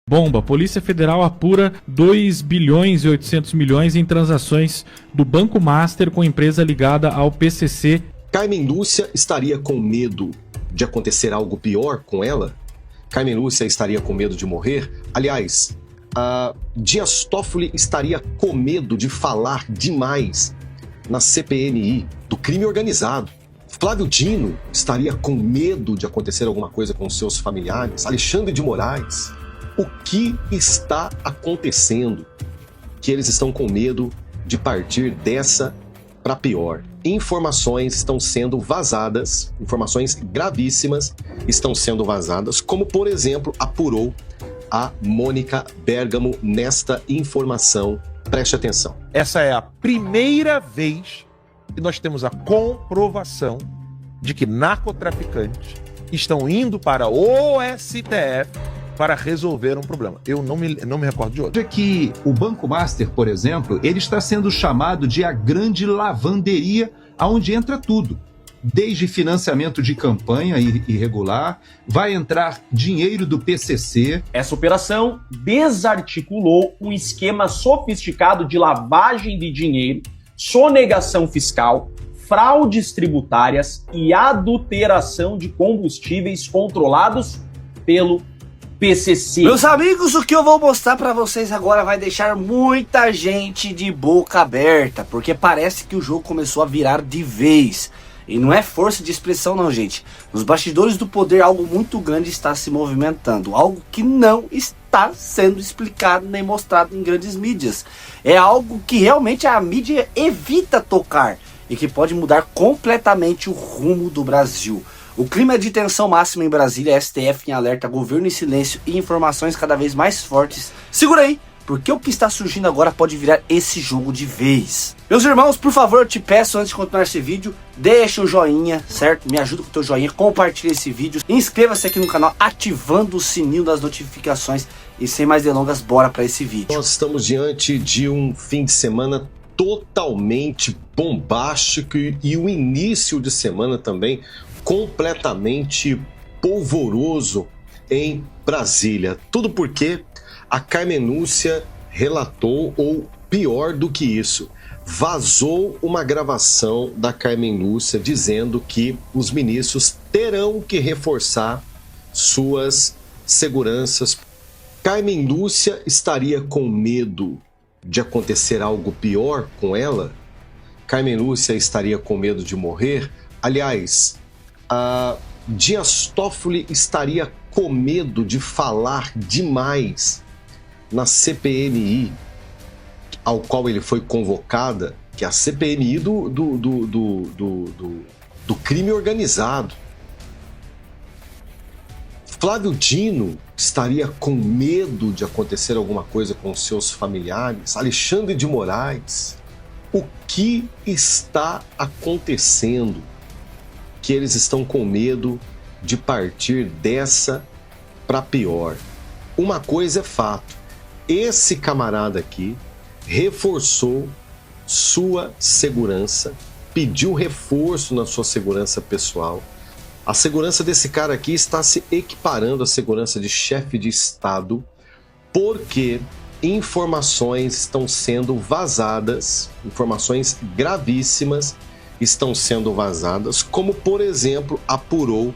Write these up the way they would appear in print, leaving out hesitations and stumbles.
Bomba. Polícia Federal apura 2 bilhões e 800 milhões em transações do Banco Master com empresa ligada ao PCC. Carmen Lúcia estaria com medo de acontecer algo pior com ela? Carmen Lúcia estaria com medo de morrer? Aliás, Dias Toffoli estaria com medo de falar demais na CPMI do crime organizado? Flávio Dino estaria com medo de acontecer alguma coisa com seus familiares? Alexandre de Moraes? O que está acontecendo que eles estão com medo de partir dessa para pior? Informações estão sendo vazadas, informações gravíssimas estão sendo vazadas, como, por exemplo, apurou a Mônica Bergamo nesta informação. Preste atenção. Essa é a primeira vez que nós temos a comprovação de que narcotraficantes estão indo para o STF para resolver um problema. Eu não me recordo de outro. É que o Banco Master, por exemplo, ele está sendo chamado de a grande lavanderia, onde entra tudo. Desde financiamento de campanha irregular, vai entrar dinheiro do PCC. Essa operação desarticulou um esquema sofisticado de lavagem de dinheiro, sonegação fiscal, fraudes tributárias e adulteração de combustíveis controlados pelo PCC. Meus amigos, o que eu vou mostrar pra vocês agora vai deixar muita gente de boca aberta, porque parece que o jogo começou a virar de vez. E não é força de expressão não, gente. Nos bastidores do poder algo muito grande está se movimentando, algo que não está sendo explicado nem mostrado em grandes mídias. É algo que realmente a mídia evita tocar e que pode mudar completamente o rumo do Brasil. O clima é de tensão máxima em Brasília, STF em alerta, governo em silêncio e informações cada vez mais fortes. Segura aí, porque o que está surgindo agora pode virar esse jogo de vez. Meus irmãos, por favor, eu te peço, antes de continuar esse vídeo, deixa o joinha, certo? Me ajuda com o teu joinha, compartilha esse vídeo, inscreva-se aqui no canal, ativando o sininho das notificações. E sem mais delongas, bora para esse vídeo. Nós estamos diante de um fim de semana totalmente bombástico e o início de semana também completamente polvoroso em Brasília. Tudo porque a Carmen Lúcia relatou, ou pior do que isso, vazou uma gravação da Carmen Lúcia dizendo que os ministros terão que reforçar suas seguranças. Carmen Lúcia estaria com medo de acontecer algo pior com ela? Carmen Lúcia estaria com medo de morrer? Aliás, Dias Toffoli estaria com medo de falar demais na CPMI ao qual ele foi convocada, que é a CPMI do crime organizado. Flávio Dino estaria com medo de acontecer alguma coisa com seus familiares? Alexandre de Moraes? O que está acontecendo que eles estão com medo de partir dessa para pior? Uma coisa é fato, esse camarada aqui reforçou sua segurança, pediu reforço na sua segurança pessoal. A segurança desse cara aqui está se equiparando à segurança de chefe de Estado, porque informações estão sendo vazadas, informações gravíssimas estão sendo vazadas, como, por exemplo, apurou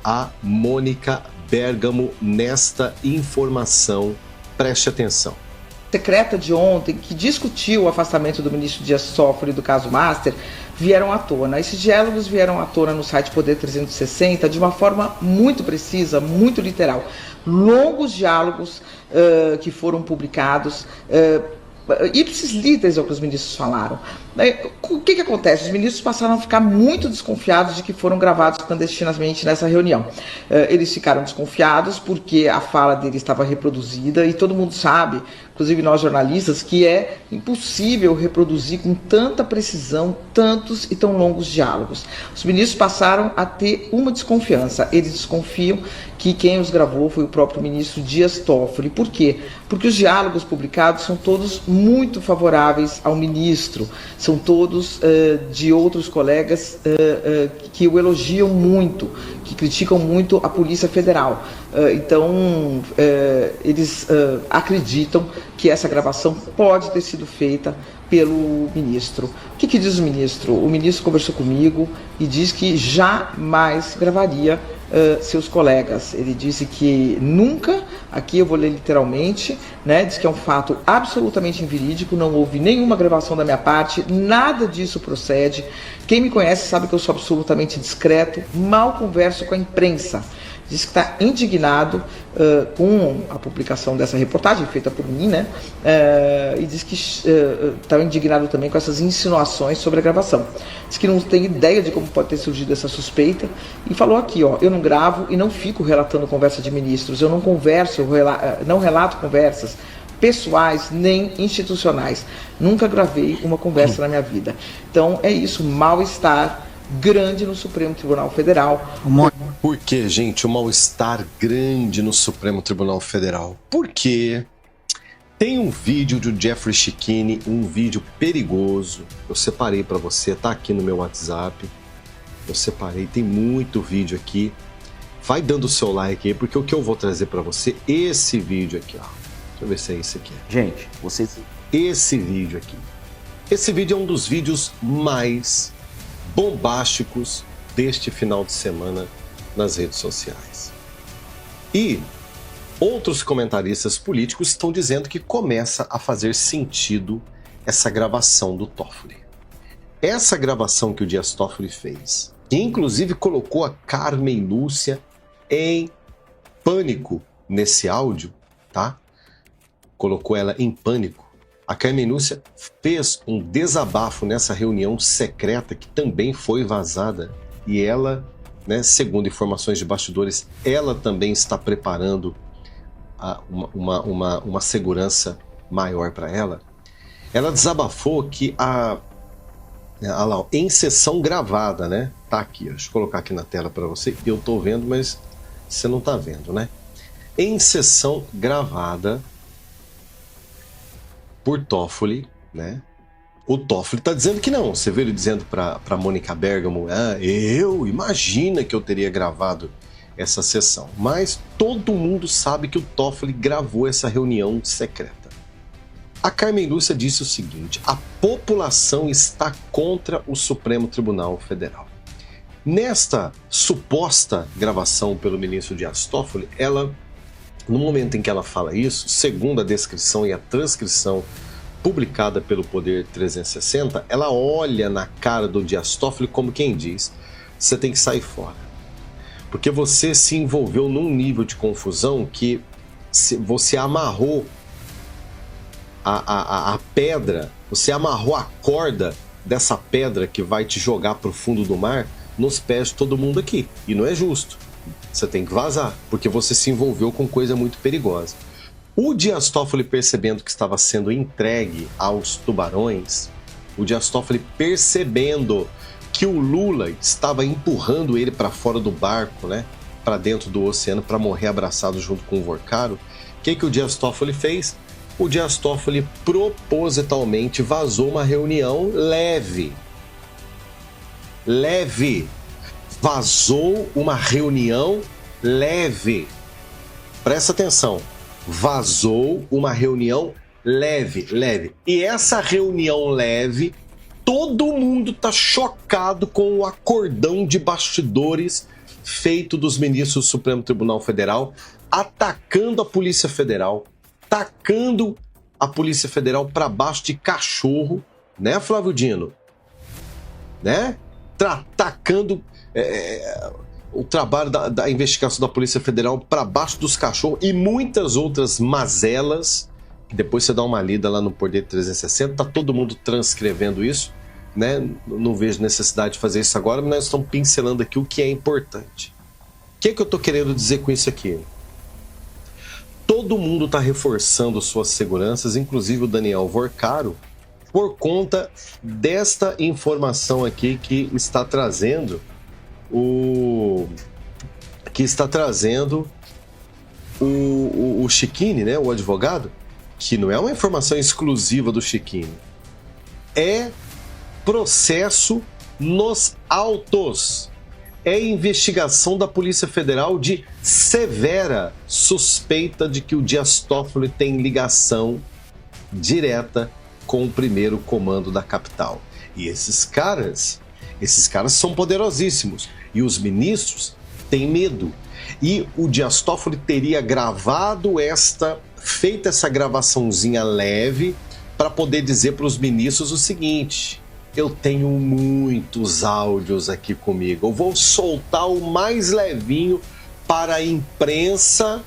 a Mônica Bergamo nesta informação. Preste atenção. Secreta de ontem, que discutiu o afastamento do ministro Dias Toffoli do caso Master, vieram à tona. Esses diálogos vieram à tona no site Poder 360 de uma forma muito precisa, muito literal. Longos diálogos que foram publicados, ipsis literis é o que os ministros falaram. O que acontece? Os ministros passaram a ficar muito desconfiados de que foram gravados clandestinamente nessa reunião. Eles ficaram desconfiados porque a fala dele estava reproduzida e todo mundo sabe, inclusive nós jornalistas, que é impossível reproduzir com tanta precisão tantos e tão longos diálogos. Os ministros passaram a ter uma desconfiança. Eles desconfiam que quem os gravou foi o próprio ministro Dias Toffoli. Por quê? Porque os diálogos publicados são todos muito favoráveis ao ministro. São todos de outros colegas que o elogiam muito, que criticam muito a Polícia Federal. Então, eles acreditam que essa gravação pode ter sido feita pelo ministro. O que diz o ministro? O ministro conversou comigo e diz que jamais gravaria seus colegas. Ele disse que nunca, aqui eu vou ler literalmente, né, diz que é um fato absolutamente inverídico, não houve nenhuma gravação da minha parte, nada disso procede. Quem me conhece sabe que eu sou absolutamente discreto, mal converso com a imprensa. Diz que está indignado com a publicação dessa reportagem feita por mim, né? E diz que está indignado também com essas insinuações sobre a gravação. Diz que não tem ideia de como pode ter surgido essa suspeita e falou aqui, ó, eu não gravo e não fico relatando conversa de ministros, eu não converso, não relato conversas pessoais nem institucionais. Nunca gravei uma conversa na minha vida. Então é isso, mal-estar grande no Supremo Tribunal Federal. Por que, gente, o mal-estar grande no Supremo Tribunal Federal? Porque tem um vídeo do Jeffrey Chikine, um vídeo perigoso. Eu separei para você, tá aqui no meu WhatsApp. Eu separei, tem muito vídeo aqui. Vai dando o seu like aí, porque o que eu vou trazer para você, esse vídeo aqui, ó. Deixa eu ver se é esse aqui. Gente, vocês... Esse vídeo aqui. Esse vídeo é um dos vídeos mais bombásticos deste final de semana nas redes sociais. E outros comentaristas políticos estão dizendo que começa a fazer sentido essa gravação do Toffoli. Essa gravação que o Dias Toffoli fez, que inclusive colocou a Carmen Lúcia em pânico nesse áudio, tá? Colocou ela em pânico. A Carmen Lúcia fez um desabafo nessa reunião secreta que também foi vazada e ela, né, segundo informações de bastidores, ela também está preparando uma segurança maior para ela. Ela desabafou que em sessão gravada, né? Tá aqui, deixa eu colocar aqui na tela para você. Eu tô vendo, mas você não tá vendo, né? Em sessão gravada por Toffoli, né? O Toffoli tá dizendo que não. Você vê ele dizendo para Mônica Bergamo, imagina que eu teria gravado essa sessão. Mas todo mundo sabe que o Toffoli gravou essa reunião secreta. A Carmen Lúcia disse o seguinte: a população está contra o Supremo Tribunal Federal. Nesta suposta gravação pelo ministro Dias Toffoli, ela, no momento em que ela fala isso, segundo a descrição e a transcrição publicada pelo Poder 360, ela olha na cara do Dias Toffoli como quem diz: você tem que sair fora. Porque você se envolveu num nível de confusão que você amarrou a pedra, você amarrou a corda dessa pedra que vai te jogar para o fundo do mar nos pés de todo mundo aqui. E não é justo. Você tem que vazar, porque você se envolveu com coisa muito perigosa. O Dias Toffoli, percebendo que estava sendo entregue aos tubarões, o Dias Toffoli percebendo que o Lula estava empurrando ele para fora do barco, né, para dentro do oceano, para morrer abraçado junto com o Vorcaro, o que o Dias Toffoli fez? O Dias Toffoli propositalmente vazou uma reunião leve. Vazou uma reunião leve. Presta atenção. Vazou uma reunião leve. E essa reunião leve, todo mundo tá chocado com o acordão de bastidores feito dos ministros do Supremo Tribunal Federal, atacando a Polícia Federal, tacando a Polícia Federal para baixo de cachorro, né, Flávio Dino? Né? Tacando o trabalho da investigação da Polícia Federal para baixo dos cachorros e muitas outras mazelas. Depois você dá uma lida lá no Poder 360, tá todo mundo transcrevendo isso, né? Não vejo necessidade de fazer isso agora, mas nós estamos pincelando aqui o que é importante. O que eu tô querendo dizer com isso aqui? Todo mundo está reforçando suas seguranças, inclusive o Daniel Vorcaro, por conta desta informação aqui que está trazendo o Chikine, né, o advogado, que não é uma informação exclusiva do Chikine. É processo nos autos. é investigação da Polícia Federal de severa suspeita de que o Dias Toffoli tem ligação direta com o primeiro comando da capital. E esses caras são poderosíssimos. E os ministros têm medo. E o Dias Toffoli teria feito essa gravaçãozinha leve para poder dizer para os ministros o seguinte: eu tenho muitos áudios aqui comigo, eu vou soltar o mais levinho para a imprensa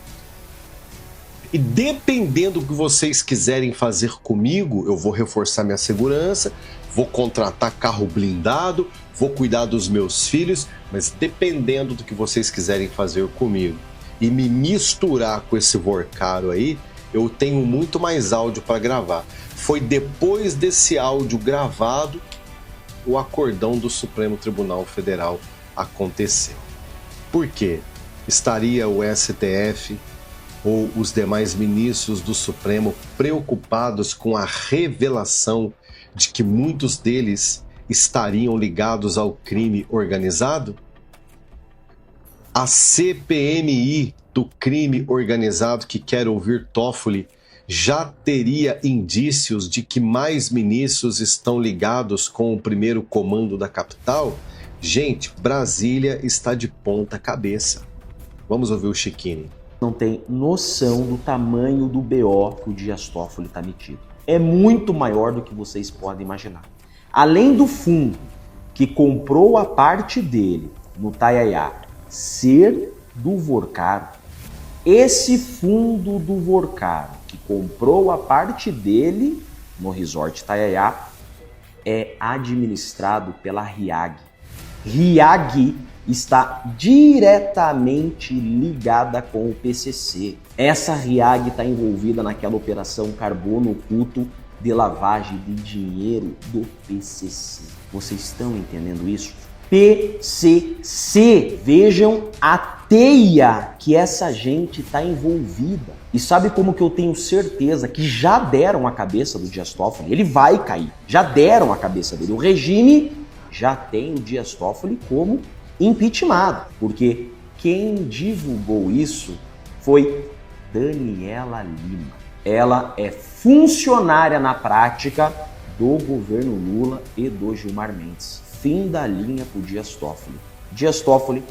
e dependendo do que vocês quiserem fazer comigo, eu vou reforçar minha segurança, vou contratar carro blindado, vou cuidar dos meus filhos, mas dependendo do que vocês quiserem fazer comigo e me misturar com esse vorcaro aí, eu tenho muito mais áudio para gravar. Foi depois desse áudio gravado o acordão do Supremo Tribunal Federal aconteceu. Por quê? Estaria o STF ou os demais ministros do Supremo preocupados com a revelação de que muitos deles estariam ligados ao crime organizado? A CPMI do crime organizado que quer ouvir Toffoli já teria indícios de que mais ministros estão ligados com o primeiro comando da capital? Gente, Brasília está de ponta cabeça. Vamos ouvir o Chiquini. Não tem noção do tamanho do BO que o Dias Toffoli está metido. É muito maior do que vocês podem imaginar. Além do fundo que comprou a parte dele no Tayayá ser do Vorcaro, esse fundo do Vorcaro que comprou a parte dele no Resort Tayayá é administrado pela RIAG. RIAG está diretamente ligada com o PCC. Essa RIAG está envolvida naquela operação Carbono Oculto de lavagem de dinheiro do PCC. Vocês estão entendendo isso? PCC. Vejam a teia que essa gente está envolvida. E sabe como que eu tenho certeza que já deram a cabeça do Dias Toffoli? Ele vai cair. Já deram a cabeça dele. O regime já tem o Dias Toffoli como impeachmentado. Porque quem divulgou isso foi Daniela Lima. Ela é funcionária na prática do governo Lula e do Gilmar Mendes. Fim da linha para o Dias Toffoli. Dias Toffoli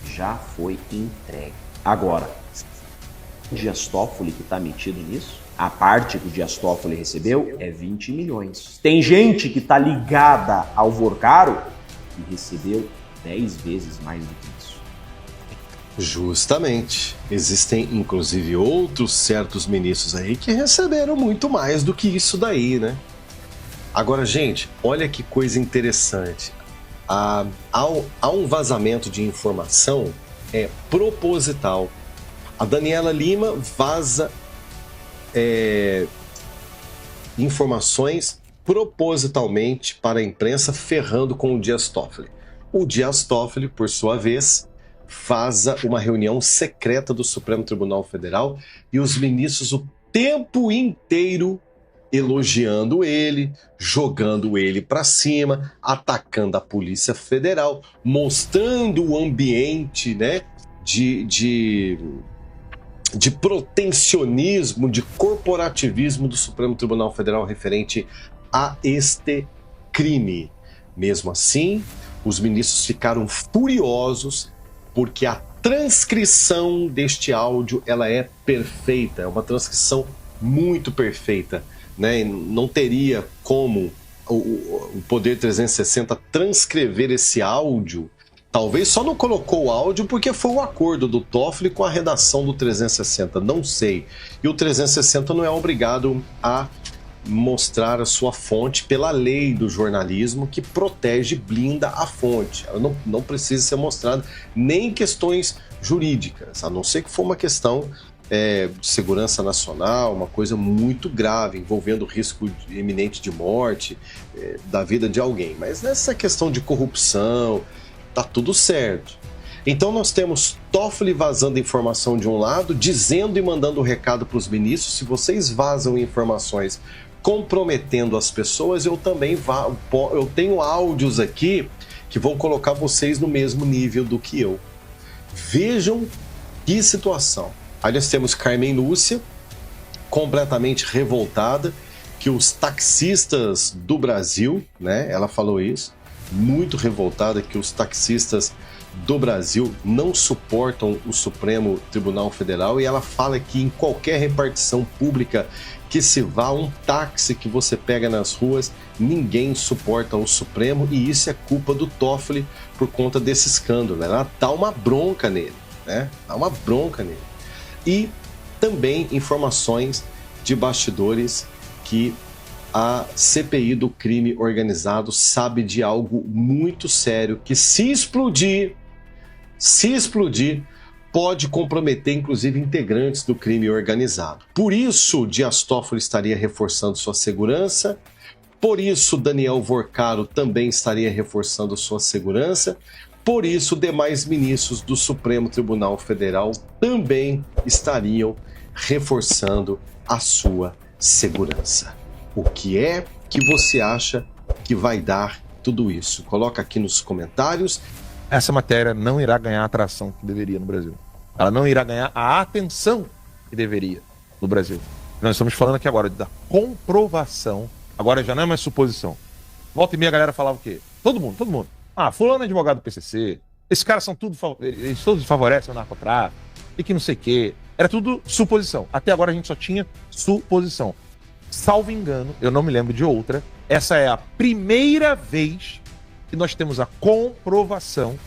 já foi entregue. Agora, o Dias Toffoli que está metido nisso, a parte que o Dias Toffoli recebeu é 20 milhões. Tem gente que está ligada ao Vorcaro e recebeu 10 vezes mais do que isso. Justamente. Existem, inclusive, outros certos ministros aí que receberam muito mais do que isso daí, né? Agora, gente, olha que coisa interessante. Há um vazamento de informação proposital. A Daniela Lima vaza informações propositalmente para a imprensa, ferrando com o Dias Toffoli. O Dias Toffoli, por sua vez, vaza uma reunião secreta do Supremo Tribunal Federal e os ministros o tempo inteiro elogiando ele, jogando ele para cima, atacando a Polícia Federal, mostrando o ambiente, né, de protecionismo, de corporativismo do Supremo Tribunal Federal referente a este crime. Mesmo assim, os ministros ficaram furiosos porque a transcrição deste áudio ela é perfeita, é uma transcrição muito perfeita, né? Não teria como o Poder 360 transcrever esse áudio. Talvez só não colocou o áudio porque foi o acordo do Toffoli com a redação do 360, não sei. E o 360 não é obrigado a mostrar a sua fonte pela lei do jornalismo que protege, blinda a fonte. Ela não precisa ser mostrada nem em questões jurídicas, a não ser que for uma questão de segurança nacional, uma coisa muito grave, envolvendo risco iminente de morte, da vida de alguém. Mas nessa questão de corrupção, tá tudo certo. Então nós temos Toffoli vazando informação de um lado, dizendo e mandando um recado para os ministros: se vocês vazam informações comprometendo as pessoas, eu também eu tenho áudios aqui que vão colocar vocês no mesmo nível do que eu. Vejam que situação. Aí nós temos Carmen Lúcia, completamente revoltada, que os taxistas do Brasil, né, ela falou isso, muito revoltada que os taxistas do Brasil não suportam o Supremo Tribunal Federal, e ela fala que em qualquer repartição pública que se vá, um táxi que você pega nas ruas, ninguém suporta o Supremo, e isso é culpa do Toffoli por conta desse escândalo. Ela dá uma bronca nele, né? Dá uma bronca nele. E também informações de bastidores que a CPI do crime organizado sabe de algo muito sério, que se explodir, pode comprometer inclusive integrantes do crime organizado. Por isso, Dias Toffoli estaria reforçando sua segurança, por isso Daniel Vorcaro também estaria reforçando sua segurança, por isso demais ministros do Supremo Tribunal Federal também estariam reforçando a sua segurança. O que é que você acha que vai dar tudo isso? Coloca aqui nos comentários. Essa matéria não irá ganhar a atração que deveria no Brasil. Ela não irá ganhar a atenção que deveria no Brasil. Nós estamos falando aqui agora da comprovação. Agora já não é mais suposição. Volta e meia a galera falava o quê? Todo mundo. Ah, fulano é advogado do PCC. Esses caras são eles todos favorecem o narcotráfico. E que não sei o quê. Era tudo suposição. Até agora a gente só tinha suposição. Salvo engano, eu não me lembro de outra. Essa é a primeira vez que nós temos a comprovação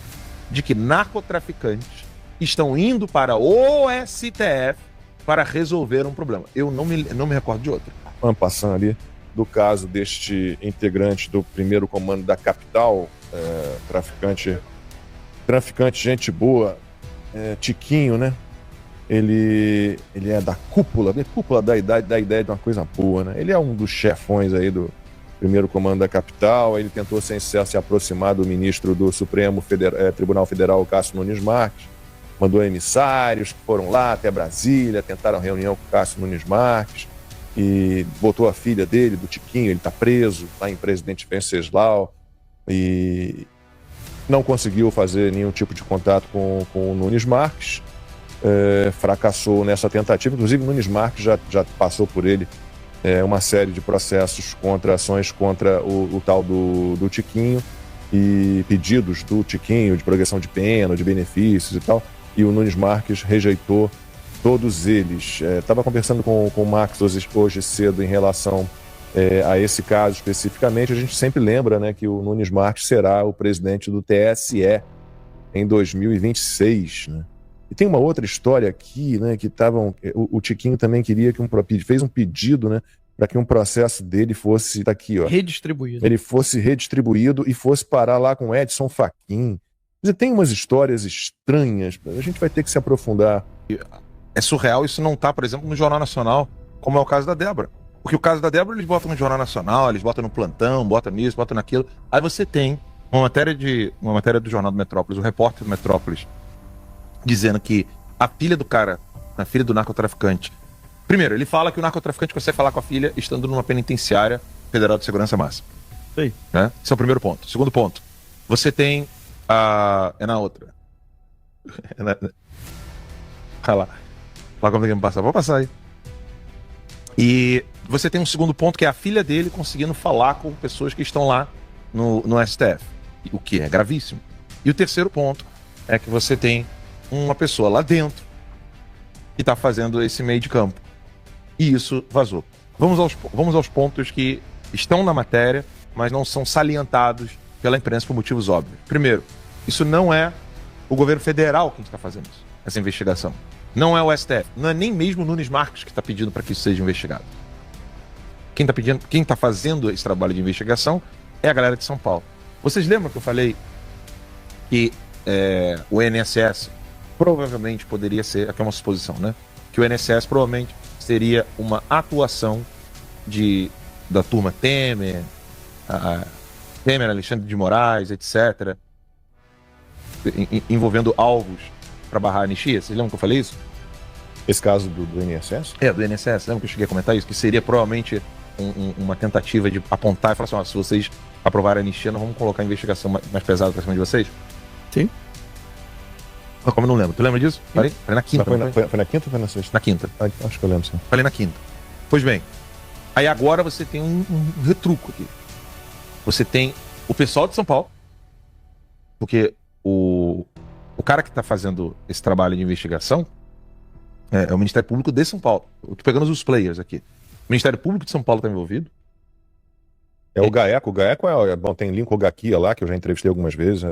de que narcotraficantes estão indo para o STF para resolver um problema. Eu não me recordo de outra. Passando ali do caso deste integrante do primeiro comando da capital, traficante, gente boa, Tiquinho, né? Ele é da cúpula da ideia de uma coisa boa, né? Ele é um dos chefões aí do primeiro comando da capital. Ele tentou sem sucesso se aproximar do ministro do Supremo Tribunal Federal, Cássio Nunes Marques, mandou emissários que foram lá até Brasília, tentaram reunião com o Cássio Nunes Marques e botou a filha dele, do Tiquinho, ele está preso lá em Presidente Venceslau, e não conseguiu fazer nenhum tipo de contato com o Nunes Marques. Fracassou nessa tentativa. Inclusive o Nunes Marques já passou por ele uma série de processos ações contra o tal do Tiquinho, e pedidos do Tiquinho de progressão de pena, de benefícios e tal, e o Nunes Marques rejeitou todos eles. Estava conversando com o Max hoje cedo em relação a esse caso especificamente. A gente sempre lembra, né, que o Nunes Marques será o presidente do TSE em 2026, né? E tem uma outra história aqui, né, que o Tiquinho também queria que fez um pedido, né, para que um processo dele fosse, tá aqui, ó, redistribuído. Ele fosse redistribuído e fosse parar lá com Edson Fachin. Tem umas histórias estranhas, a gente vai ter que se aprofundar. É surreal isso não tá, por exemplo, no Jornal Nacional, como é o caso da Débora. Porque o caso da Débora eles botam no Jornal Nacional, eles botam no plantão, botam nisso, botam naquilo. Aí você tem uma matéria do Jornal do Metrópolis, o repórter do Metrópolis, dizendo que a filha do narcotraficante... Primeiro, ele fala que o narcotraficante consegue falar com a filha estando numa penitenciária federal de segurança máxima. Sim. Né? Esse é o primeiro ponto. Segundo ponto, você tem é na outra. Vai lá. Fala como tem que me passar. Vou passar aí. E você tem um segundo ponto, que é a filha dele conseguindo falar com pessoas que estão lá no STF. O que é gravíssimo. E o terceiro ponto é que você tem uma pessoa lá dentro que está fazendo esse meio de campo. E isso vazou. Vamos aos pontos que estão na matéria, mas não são salientados pela imprensa por motivos óbvios. Primeiro, isso não é o governo federal quem está fazendo isso, essa investigação. Não é o STF. Não é nem mesmo o Nunes Marques que está pedindo para que isso seja investigado. Quem está fazendo esse trabalho de investigação é a galera de São Paulo. Vocês lembram que eu falei que o INSS provavelmente poderia ser, aqui é uma suposição, né? Que o INSS provavelmente seria uma atuação da turma Temer, Alexandre de Moraes, etc., envolvendo alvos para barrar a anistia. Vocês lembram que eu falei isso? Esse caso do INSS? Do INSS. Lembra que eu cheguei a comentar isso? Que seria provavelmente uma tentativa de apontar e falar assim, se vocês aprovar a anistia, nós vamos colocar a investigação mais pesada pra cima de vocês? Sim. Como eu não lembro. Tu lembra disso? Falei na quinta. Foi não na quinta ou foi na sexta? Na quinta. Acho que eu lembro, sim. Falei na quinta. Pois bem, aí agora você tem um retruco aqui. Você tem o pessoal de São Paulo, porque o cara que está fazendo esse trabalho de investigação é o Ministério Público de São Paulo. Eu tô pegando os players aqui. O Ministério Público de São Paulo está envolvido. É o GAECO. O GAECO bom, tem Lincoln Gaquia lá, que eu já entrevistei algumas vezes.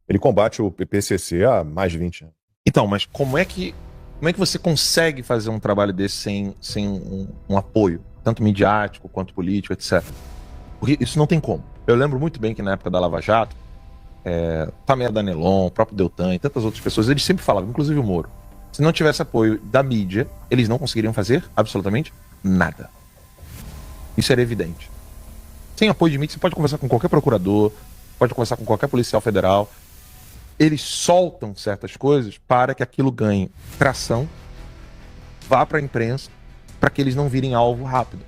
Ele combate o PCC há mais de 20 anos. Então, mas como é que você consegue fazer um trabalho desse sem um apoio, tanto midiático quanto político, etc? Porque isso não tem como. Eu lembro muito bem que na época da Lava Jato, Tamara Danelon, o próprio Deltan e tantas outras pessoas, eles sempre falavam, inclusive o Moro, se não tivesse apoio da mídia, eles não conseguiriam fazer absolutamente nada. Isso era evidente. Sem apoio de mídia, você pode conversar com qualquer procurador, pode conversar com qualquer policial federal. Eles soltam certas coisas para que aquilo ganhe tração, vá para a imprensa, para que eles não virem alvo rápido.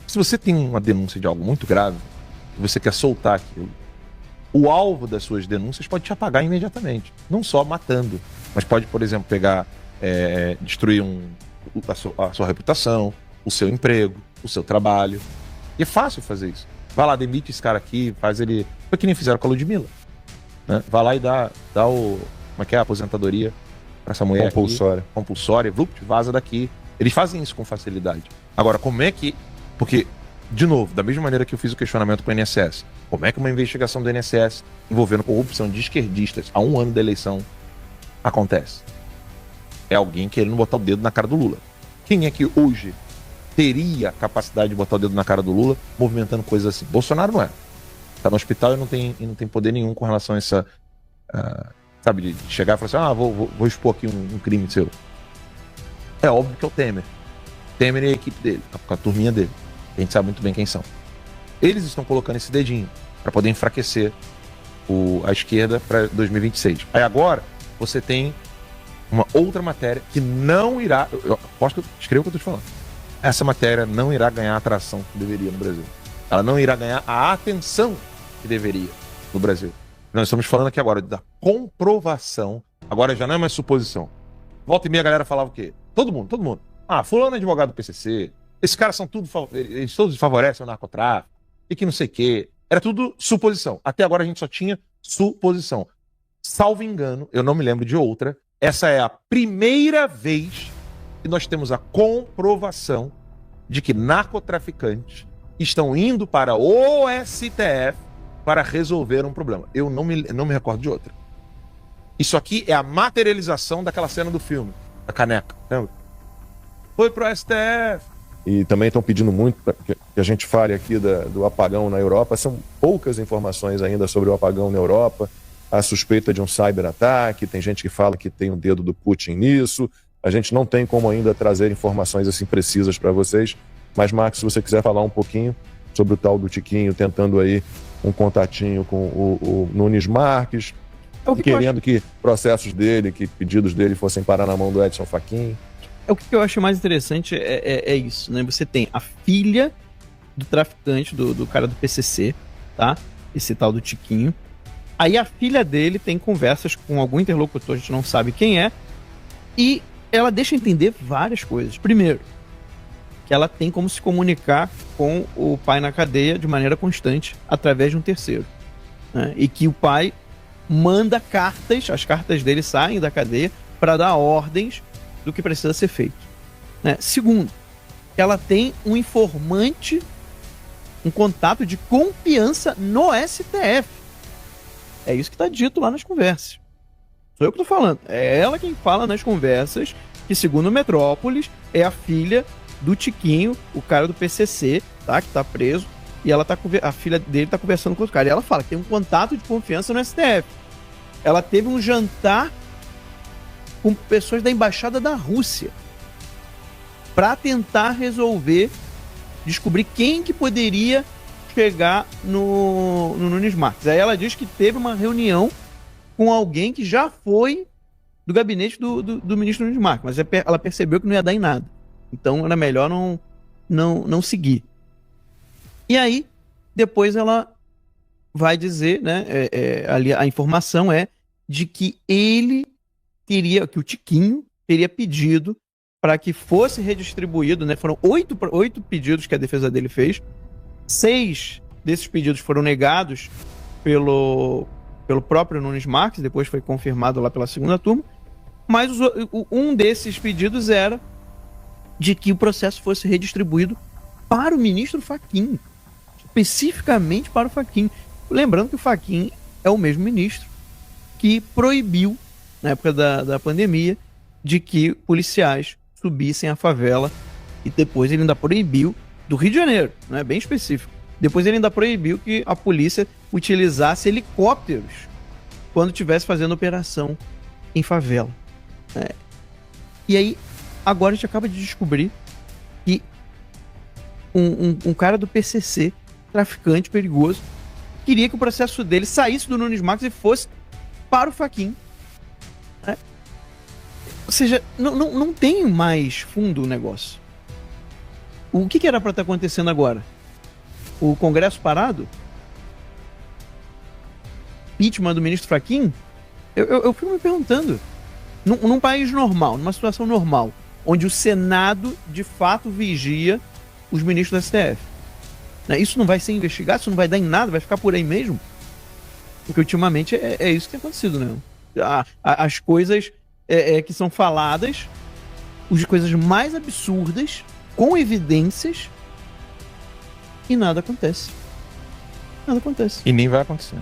Se você tem uma denúncia de algo muito grave, e você quer soltar aquilo, o alvo das suas denúncias pode te apagar imediatamente. Não só matando, mas pode, por exemplo, pegar, destruir a sua reputação, o seu emprego, o seu trabalho. E é fácil fazer isso. Vai lá, demite esse cara aqui, faz ele... Foi que nem fizeram com a Ludmilla. Né? Vai lá e dá como é que é a aposentadoria para essa mulher compulsória, vaza daqui. Eles fazem isso com facilidade. Agora, como é que... Porque, de novo, da mesma maneira que eu fiz o questionamento para o INSS, como é que uma investigação do INSS envolvendo corrupção de esquerdistas a 1 ano da eleição acontece? É alguém querendo botar o dedo na cara do Lula. Quem é que hoje teria capacidade de botar o dedo na cara do Lula movimentando coisas assim? Bolsonaro não é. Tá no hospital e não tem poder nenhum com relação a essa... sabe, de chegar e falar assim, vou expor aqui um crime seu. É óbvio que é o Temer. Temer e a equipe dele, com a turminha dele. A gente sabe muito bem quem são. Eles estão colocando esse dedinho para poder enfraquecer a esquerda para 2026. Aí agora você tem uma outra matéria que não irá... Eu aposto que eu escrevo o que eu tô te falando. Essa matéria não irá ganhar a atração que deveria no Brasil. Ela não irá ganhar a atenção que deveria no Brasil. Nós estamos falando aqui agora da comprovação. Agora já não é mais suposição. Volta e meia a galera falava o quê? Todo mundo. Fulano é advogado do PCC. Esses caras são eles todos favorecem o narcotráfico. E que não sei o quê. Era tudo suposição. Até agora a gente só tinha suposição. Salvo engano, eu não me lembro de outra. Essa é a primeira vez que nós temos a comprovação de que narcotraficantes estão indo para o STF para resolver um problema. Eu não me recordo de outra. Isso aqui é a materialização daquela cena do filme, da caneca. Lembra? Foi pro STF. E também estão pedindo muito que a gente fale aqui do apagão na Europa. São poucas informações ainda sobre o apagão na Europa. A suspeita de um cyberataque, tem gente que fala que tem o dedo do Putin nisso. A gente não tem como ainda trazer informações assim precisas para vocês. Mas, Marcos, se você quiser falar um pouquinho sobre o tal do Tiquinho, tentando aí um contatinho com o Nunes Marques, querendo que processos dele, que pedidos dele fossem parar na mão do Edson Fachin. O que eu acho mais interessante é isso, né? Você tem a filha do traficante, do cara do PCC, tá? Esse tal do Tiquinho. Aí a filha dele tem conversas com algum interlocutor, a gente não sabe quem é, e ela deixa entender várias coisas. Primeiro, que ela tem como se comunicar com o pai na cadeia de maneira constante, através de um terceiro. Né? E que o pai manda cartas, as cartas dele saem da cadeia para dar ordens do que precisa ser feito. Né? Segundo, que ela tem um informante, um contato de confiança no STF. É isso que está dito lá nas conversas. Sou eu que estou falando. É ela quem fala nas conversas que, segundo Metrópolis, é a filha do Tiquinho, o cara do PCC, tá? Que tá preso, e a filha dele tá conversando com o cara. E ela fala que tem um contato de confiança no STF. Ela teve um jantar com pessoas da embaixada da Rússia para tentar descobrir quem que poderia chegar no Nunes Marques. Aí ela diz que teve uma reunião com alguém que já foi do gabinete do ministro Nunes Marques, mas ela percebeu que não ia dar em nada. Então era melhor não seguir. E aí, depois ela vai dizer, né, ali a informação é de que que o Tiquinho teria pedido para que fosse redistribuído, né, foram 8 pedidos que a defesa dele fez, 6 desses pedidos foram negados pelo próprio Nunes Marques, depois foi confirmado lá pela segunda turma, mas um desses pedidos era de que o processo fosse redistribuído para o ministro Fachin, especificamente para o Fachin. Lembrando que o Fachin é o mesmo ministro que proibiu, na época da pandemia, de que policiais subissem a favela, e depois ele ainda proibiu, do Rio de Janeiro, né, bem específico, depois ele ainda proibiu que a polícia utilizasse helicópteros quando estivesse fazendo operação em favela. E aí, agora a gente acaba de descobrir que um cara do PCC, traficante perigoso, queria que o processo dele saísse do Nunes Marques e fosse para o Fachin. Ou seja, não tem mais fundo o negócio. O que era para estar acontecendo agora? O Congresso parado? Impeachment do ministro Fachin? Eu fico me perguntando. Num país normal, numa situação normal, onde o Senado de fato vigia os ministros do STF, né? Isso não vai ser investigado, isso não vai dar em nada, vai ficar por aí mesmo? Porque ultimamente é isso que tem acontecido, né? As coisas que são faladas, as coisas mais absurdas, com evidências, e nada acontece. Nada acontece. E nem vai acontecer.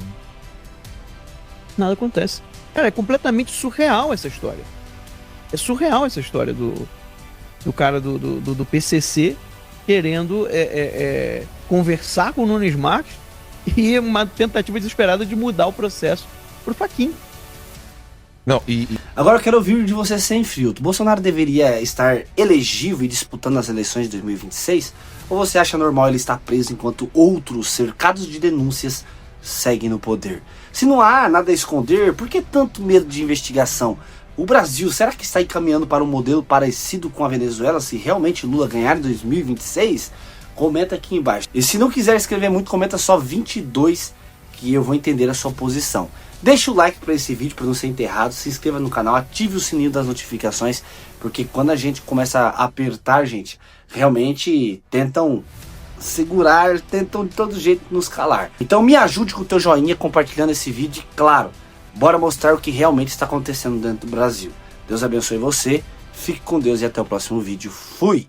Nada acontece. Cara, é completamente surreal essa história. É surreal essa história do cara do PCC querendo conversar com o Nunes Marques e uma tentativa desesperada de mudar o processo pro Fachin. Não, Agora eu quero ouvir de você sem filtro. Bolsonaro deveria estar elegível e disputando as eleições de 2026? Ou você acha normal ele estar preso enquanto outros, cercados de denúncias, seguem no poder? Se não há nada a esconder, por que tanto medo de investigação? O Brasil, será que está encaminhando para um modelo parecido com a Venezuela se realmente Lula ganhar em 2026? Comenta aqui embaixo. E se não quiser escrever muito, comenta só 22 que eu vou entender a sua posição. Deixa o like para esse vídeo para não ser enterrado, se inscreva no canal, ative o sininho das notificações, porque quando a gente começa a apertar, gente, realmente tentam segurar, tentam de todo jeito nos calar. Então me ajude com o teu joinha, compartilhando esse vídeo e, claro, bora mostrar o que realmente está acontecendo dentro do Brasil. Deus abençoe você, fique com Deus e até o próximo vídeo. Fui!